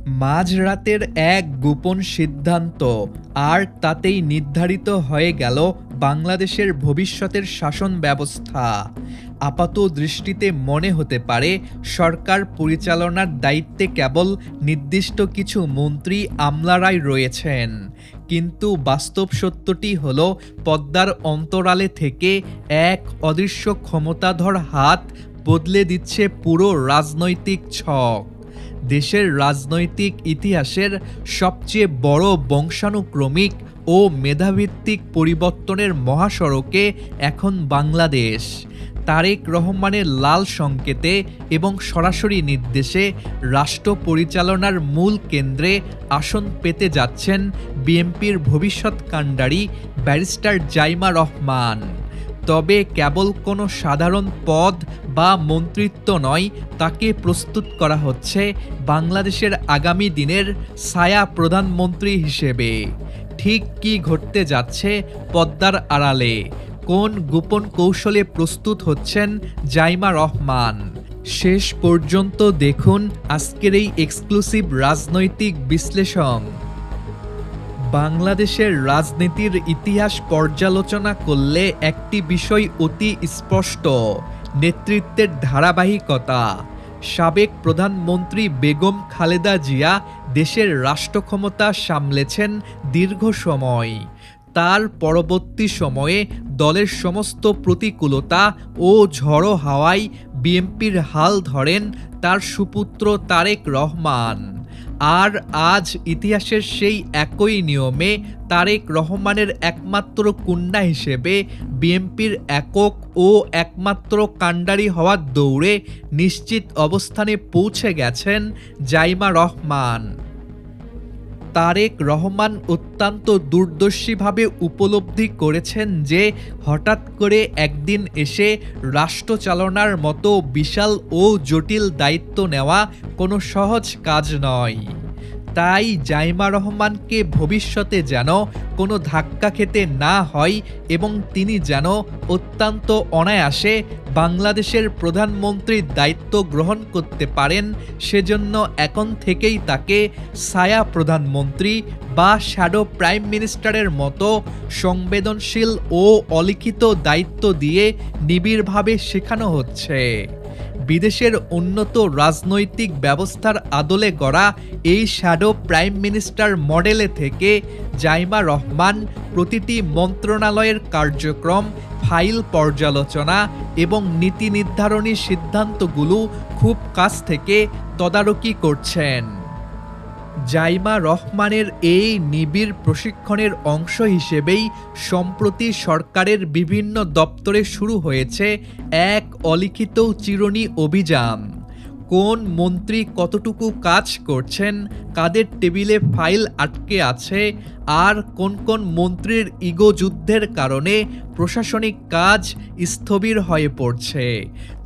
মাঝরাতের এক গোপন সিদ্ধান্ত আর তাতেই নির্ধারিত হয়ে গেল বাংলাদেশের ভবিষ্যতের শাসন ব্যবস্থা। আপাত দৃষ্টিতে মনে হতে পারে সরকার পরিচালনার দায়িত্বে কেবল নির্দিষ্ট কিছু মন্ত্রী আমলারাই রয়েছেন, কিন্তু বাস্তব সত্যটি হল পদ্মার অন্তরালে থেকে এক অদৃশ্য ক্ষমতাধর হাত বদলে দিচ্ছে পুরো রাজনৈতিক ছক। দেশের রাজনৈতিক ইতিহাসের সবচেয়ে বড় বংশানুক্রমিক ও মেধাভিত্তিক পরিবর্তনের মহাসড়কে এখন বাংলাদেশ। তারেক রহমানের লাল সংকেতে এবং সরাসরি নির্দেশে রাষ্ট্র পরিচালনার মূল কেন্দ্রে আসন পেতে যাচ্ছেন বিএনপির ভবিষ্যৎ কাণ্ডারি ব্যারিস্টার জাইমা রহমান। তবে কেবল কোনো সাধারণ পদ বা মন্ত্রিত্ব নয়, তাকে প্রস্তুত করা হচ্ছে বাংলাদেশের আগামী দিনের ছায়া প্রধানমন্ত্রী হিসেবে। ঠিক কী ঘটতে যাচ্ছে পদ্মার আড়ালে, কোন গোপন কৌশলে প্রস্তুত হচ্ছেন জাইমা রহমান, শেষ পর্যন্ত দেখুন আজকের এই এক্সক্লুসিভ রাজনৈতিক বিশ্লেষণ। বাংলাদেশের রাজনীতির ইতিহাস পর্যালোচনা করলে একটি বিষয় অতি স্পষ্ট: নেতৃত্বের ধারাবাহিকতা। সাবেক প্রধানমন্ত্রী বেগম খালেদা জিয়া দেশের রাষ্ট্রক্ষমতা সামলেছেন দীর্ঘ সময়। তার পরবর্তী সময়ে দলের সমস্ত প্রতিকূলতা ও ঝড়ো হাওয়ায় বিএনপির হাল ধরেন তার সুপুত্র তারেক রহমান। আর আজ ইতিহাসের সেই একই নিয়মে তারেক রহমানের একমাত্র কন্যা হিসেবে বিএনপির একক ও একমাত্র কাণ্ডারি হওয়ার দৌড়ে নিশ্চিত অবস্থানে পৌঁছে গেছেন জাইমা রহমান। তারেক রহমান অত্যন্ত দূরদর্শীভাবে উপলব্ধি করেছেন যে হঠাৎ করে একদিন এসে রাষ্ট্র চালনার মতো বিশাল ও জটিল দায়িত্ব নেওয়া কোনো সহজ কাজ নয়। তাই জাইমা রহমানকে ভবিষ্যতে যেন কোনো ধাক্কা খেতে না হয় এবং তিনি যেন অত্যন্ত অনায়াসে বাংলাদেশের প্রধানমন্ত্রীর দায়িত্ব গ্রহণ করতে পারেন, সেজন্য এখন থেকেই তাকে ছায়া প্রধানমন্ত্রী বা শ্যাডো প্রাইম মিনিস্টারের মতো সংবেদনশীল ও অলিখিত দায়িত্ব দিয়ে নিবিড়ভাবে শেখানো হচ্ছে। বিদেশের উন্নত রাজনৈতিক ব্যবস্থার আদলে গড়া এই শ্যাডো প্রাইম মিনিস্টার মডেলে থেকে জাইমা রহমান প্রতিটি মন্ত্রণালয়ের কার্যক্রম, ফাইল পর্যালোচনা এবং নীতি নির্ধারণী সিদ্ধান্তগুলো খুব কাছ থেকে তদারকি করছেন। জাইমা রহমানের এই নিবিড় প্রশিক্ষণের অংশ হিসেবেই সম্প্রতি সরকারের বিভিন্ন দপ্তরে শুরু হয়েছে এক অলিখিত চিরুনি অভিযান। কোন মন্ত্রী কতটুকু কাজ করছেন, কাদের টেবিলে ফাইল আটকে আছে, আর কোন কোন মন্ত্রীর ইগো যুদ্ধের কারণে প্রশাসনিক কাজ স্থবির হয়ে পড়ছে,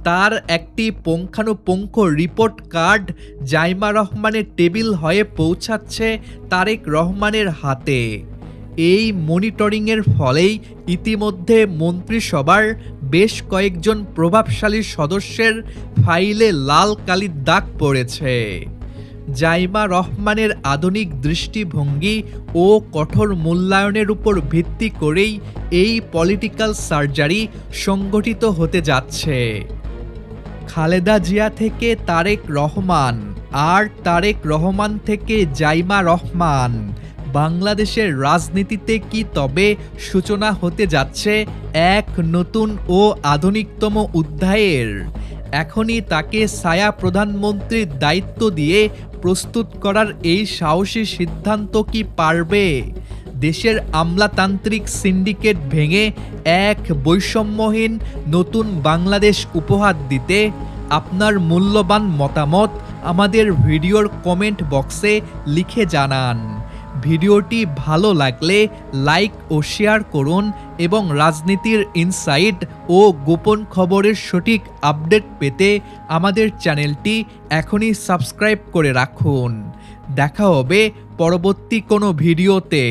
তার একটি পুঙ্খানুপুঙ্খ রিপোর্ট কার্ড জাইমা রহমানের টেবিল হয়ে পৌঁছাচ্ছে তারেক রহমানের হাতে। এই মনিটরিংয়ের ফলেই ইতিমধ্যে মন্ত্রিসভার বেশ কয়েকজন প্রভাবশালী সদস্যের ফাইলে লাল কালির দাগ পড়েছে। জাইমা রহমানের আধুনিক দৃষ্টিভঙ্গি ও কঠোর মূল্যায়নের উপর ভিত্তি করেই এই পলিটিক্যাল সার্জারি সংগঠিত হতে যাচ্ছে। খালেদা জিয়া থেকে তারেক রহমান আর তারেক রহমান থেকে জাইমা রহমান, বাংলাদেশের রাজনীতিতে কি তবে সূচনা হতে যাচ্ছে এক নতুন ও আধুনিকতম অধ্যায়ের? এখনই তাকে ছায়া প্রধানমন্ত্রীর দায়িত্ব দিয়ে প্রস্তুত করার এই সাহসী সিদ্ধান্ত কি পারবে দেশের আমলাতান্ত্রিক সিন্ডিকেট ভেঙে এক বৈষম্যহীন নতুন বাংলাদেশ উপহার দিতে? আপনার মূল্যবান মতামত আমাদের ভিডিওর কমেন্ট বক্সে লিখে জানান। ভিডিওটি ভালো লাগলে লাইক ও শেয়ার করুন এবং রাজনীতির ইনসাইট ও গোপন খবরের সঠিক আপডেট পেতে আমাদের চ্যানেলটি এখনই সাবস্ক্রাইব করে রাখুন। দেখা হবে পরবর্তী কোনো ভিডিওতে।